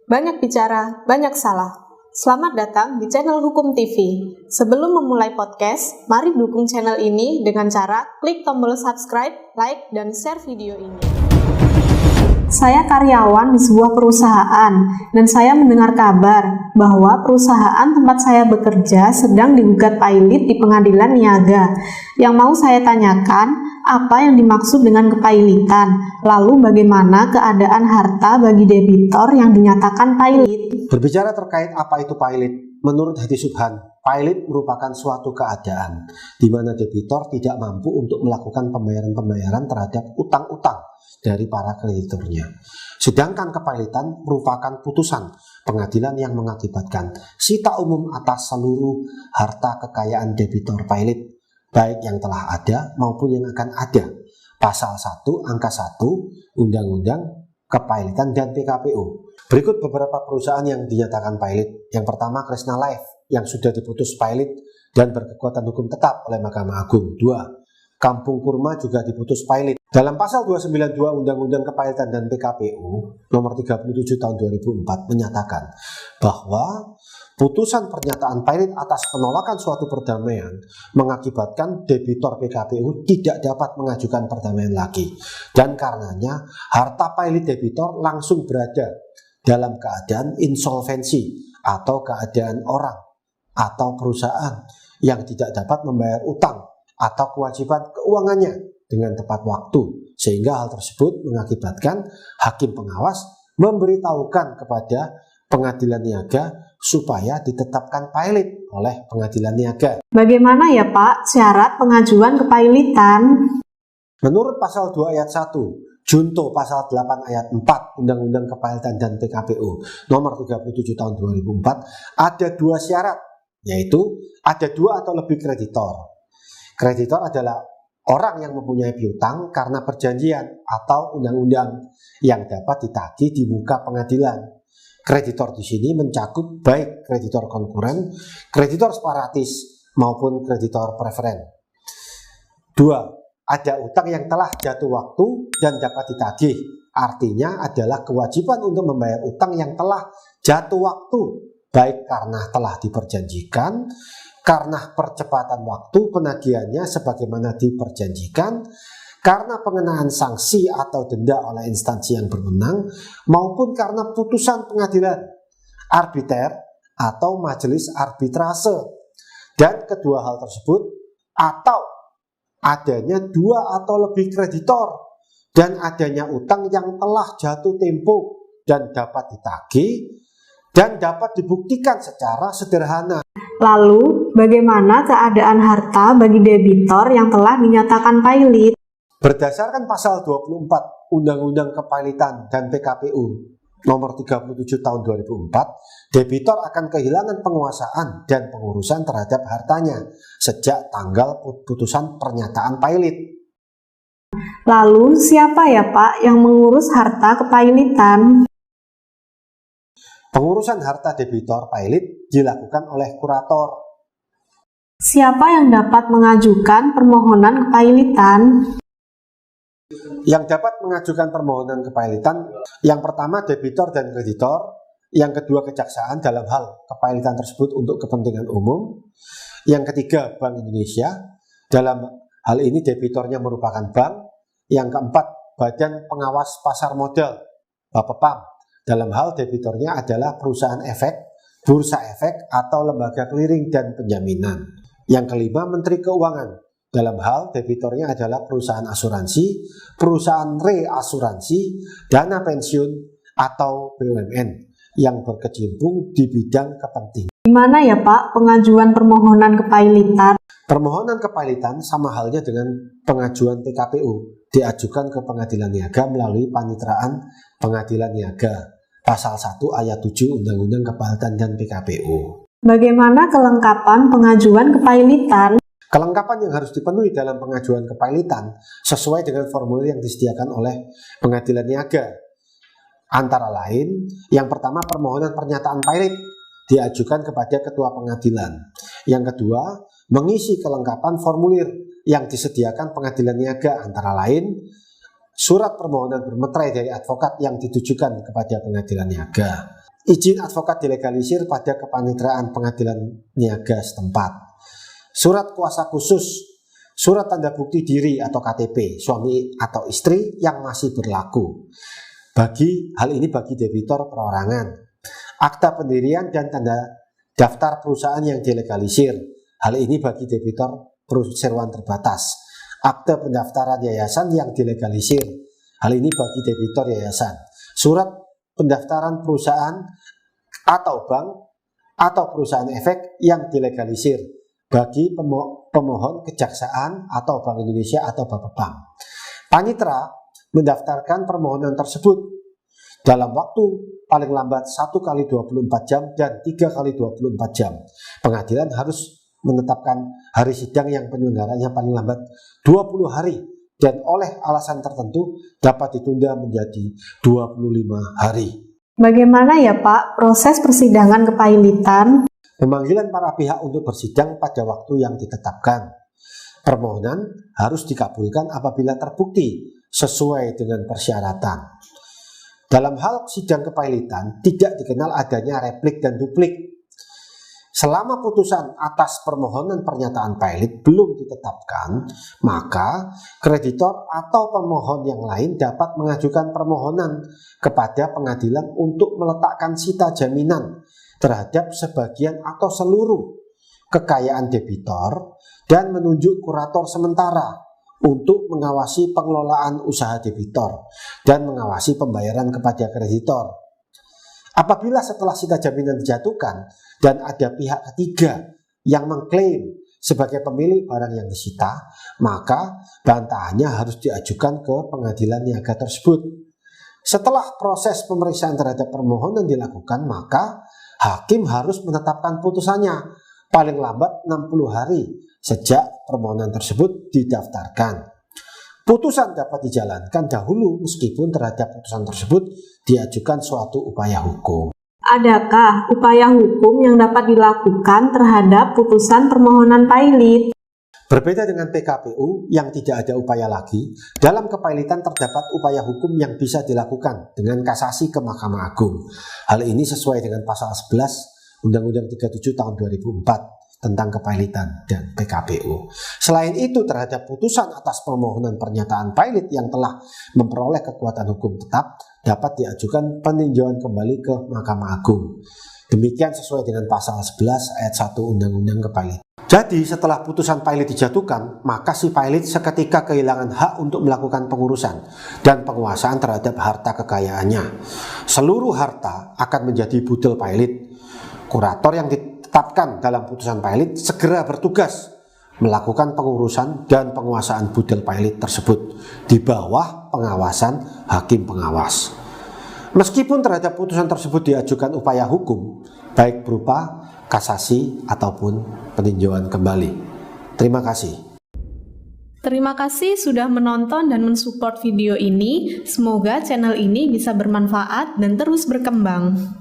Banyak bicara, banyak salah. Selamat datang di channel Hukum TV. Sebelum memulai podcast, mari dukung channel ini dengan cara klik tombol subscribe, like, dan share video ini. Saya karyawan di sebuah perusahaan dan saya mendengar kabar bahwa perusahaan tempat saya bekerja sedang digugat pilot di pengadilan niaga. Yang mau saya tanyakan, apa yang dimaksud dengan kepailitan? Lalu bagaimana keadaan harta bagi debitor yang dinyatakan pilot? Berbicara terkait apa itu pilot, menurut hadis Subhan, pilot merupakan suatu keadaan di mana debitor tidak mampu untuk melakukan pembayaran-pembayaran terhadap utang-utang dari para krediturnya. Sedangkan kepailitan merupakan putusan pengadilan yang mengakibatkan sita umum atas seluruh harta kekayaan debitor pilot, baik yang telah ada maupun yang akan ada. Pasal 1 angka 1 Undang-Undang Kepailitan dan PKPU. Berikut beberapa perusahaan yang dinyatakan pilot. Yang pertama, Kresna Life yang sudah diputus pilot dan berkekuatan hukum tetap oleh Mahkamah Agung. 2. Kampung Kurma juga diputus pilot. Dalam pasal 292 Undang-Undang Kepailitan dan PKPU nomor 37 tahun 2004 menyatakan bahwa putusan pernyataan pilot atas penolakan suatu perdamaian mengakibatkan debitor PKPU tidak dapat mengajukan perdamaian lagi, dan karenanya harta pilot debitor langsung berada dalam keadaan insolvensi atau keadaan orang atau perusahaan yang tidak dapat membayar utang atau kewajiban keuangannya dengan tepat waktu, sehingga hal tersebut mengakibatkan hakim pengawas memberitahukan kepada pengadilan niaga supaya ditetapkan pilot oleh pengadilan niaga. Bagaimana ya Pak syarat pengajuan kepailitan? Menurut pasal 2 ayat 1 Junto pasal 8 ayat 4 Undang-Undang Kepailitan dan PKPU nomor 37 tahun 2004 ada dua syarat, yaitu ada dua atau lebih kreditor. Kreditor adalah orang yang mempunyai piutang karena perjanjian atau undang-undang yang dapat ditagih di muka pengadilan. Kreditor di sini mencakup baik kreditor konkuren, kreditor separatis, maupun kreditor preferen. 2. Ada utang yang telah jatuh waktu dan dapat ditagih. Artinya adalah kewajiban untuk membayar utang yang telah jatuh waktu, baik karena telah diperjanjikan, karena percepatan waktu penagihannya sebagaimana diperjanjikan, karena pengenaan sanksi atau denda oleh instansi yang berwenang, maupun karena putusan pengadilan, arbiter, atau majelis arbitrase. Dan kedua hal tersebut, atau adanya dua atau lebih kreditor, dan adanya utang yang telah jatuh tempo dan dapat ditagih, dan dapat dibuktikan secara sederhana. Lalu, bagaimana keadaan harta bagi debitor yang telah dinyatakan pilot? Berdasarkan pasal 24 Undang-Undang Kepailitan dan PKPU nomor 37 tahun 2004, debitor akan kehilangan penguasaan dan pengurusan terhadap hartanya sejak tanggal putusan pernyataan pilot. Lalu, siapa ya Pak yang mengurus harta kepailitan? Pengurusan harta debitor pilot dilakukan oleh kurator. Siapa yang dapat mengajukan permohonan kepailitan? Yang dapat mengajukan permohonan kepailitan, yang pertama debitor dan kreditor, yang kedua kejaksaan dalam hal kepailitan tersebut untuk kepentingan umum, yang ketiga Bank Indonesia, dalam hal ini debitornya merupakan bank, yang keempat Badan Pengawas Pasar Modal, Bapepam, dalam hal debitornya adalah perusahaan efek, bursa efek, atau lembaga clearing dan penjaminan. Yang kelima, Menteri Keuangan. Dalam hal debitornya adalah perusahaan asuransi, perusahaan reasuransi, dana pensiun, atau BUMN yang berkecimpung di bidang kepentingan. Gimana ya Pak pengajuan permohonan kepailitan? Permohonan kepailitan sama halnya dengan pengajuan PKPU, diajukan ke pengadilan niaga melalui paniteraan pengadilan niaga. Pasal 1 ayat 7 Undang-Undang Kepailitan dan PKPU. Bagaimana kelengkapan pengajuan kepailitan? Kelengkapan yang harus dipenuhi dalam pengajuan kepailitan sesuai dengan formulir yang disediakan oleh pengadilan niaga. Antara lain, yang pertama permohonan pernyataan pilot diajukan kepada ketua pengadilan. Yang kedua, mengisi kelengkapan formulir yang disediakan pengadilan niaga, antara lain surat permohonan bermeterai dari advokat yang ditujukan kepada pengadilan niaga. izin advokat dilegalisir pada kepanitraan pengadilan niaga setempat, surat kuasa khusus, surat tanda bukti diri atau KTP suami atau istri yang masih berlaku. Hal ini bagi debitor perorangan, akta pendirian dan tanda daftar perusahaan yang dilegalisir. Hal ini bagi debitor perseroan terbatas, akta pendaftaran yayasan yang dilegalisir. Hal ini bagi debitor yayasan, surat pendaftaran perusahaan atau bank atau perusahaan efek yang dilegalisir bagi pemohon kejaksaan atau Bank Indonesia atau Bapepam. Panitera mendaftarkan permohonan tersebut dalam waktu paling lambat 1 kali 24 jam dan 3 kali 24 jam. Pengadilan harus menetapkan hari sidang yang penyelenggaranya paling lambat 20 hari dan oleh alasan tertentu dapat ditunda menjadi 25 hari. Bagaimana ya Pak proses persidangan kepailitan? Pemanggilan para pihak untuk bersidang pada waktu yang ditetapkan. Permohonan harus dikabulkan apabila terbukti sesuai dengan persyaratan. Dalam hal sidang kepailitan tidak dikenal adanya replik dan duplik. Selama putusan atas permohonan pernyataan pailit belum ditetapkan, maka kreditor atau pemohon yang lain dapat mengajukan permohonan kepada pengadilan untuk meletakkan sita jaminan terhadap sebagian atau seluruh kekayaan debitor dan menunjuk kurator sementara untuk mengawasi pengelolaan usaha debitor dan mengawasi pembayaran kepada kreditor. Apabila setelah sita jaminan dijatuhkan dan ada pihak ketiga yang mengklaim sebagai pemilik barang yang disita, maka bantahannya harus diajukan ke pengadilan niaga tersebut. Setelah proses pemeriksaan terhadap permohonan dilakukan, maka hakim harus menetapkan putusannya paling lambat 60 hari sejak permohonan tersebut didaftarkan. Putusan dapat dijalankan dahulu meskipun terhadap putusan tersebut diajukan suatu upaya hukum. Adakah upaya hukum yang dapat dilakukan terhadap putusan permohonan pailit? Berbeda dengan PKPU yang tidak ada upaya lagi, dalam kepailitan terdapat upaya hukum yang bisa dilakukan dengan kasasi ke Mahkamah Agung. Hal ini sesuai dengan pasal 11 Undang-Undang 37 tahun 2004 tentang kepailitan dan PKPU. Selain itu, terhadap putusan atas permohonan pernyataan pailit yang telah memperoleh kekuatan hukum tetap dapat diajukan peninjauan kembali ke Mahkamah Agung. Demikian sesuai dengan pasal 11 ayat 1 Undang-Undang Kepailitan. Jadi setelah putusan pailit dijatuhkan, maka si pailit seketika kehilangan hak untuk melakukan pengurusan dan penguasaan terhadap harta kekayaannya. Seluruh harta akan menjadi budel pailit. Kurator yang ditetapkan dalam putusan pailit segera bertugas melakukan pengurusan dan penguasaan budel pailit tersebut di bawah pengawasan hakim pengawas. Meskipun terhadap putusan tersebut diajukan upaya hukum, baik berupa kasasi ataupun peninjauan kembali. Terima kasih. Terima kasih sudah menonton dan mensupport video ini. Semoga channel ini bisa bermanfaat dan terus berkembang.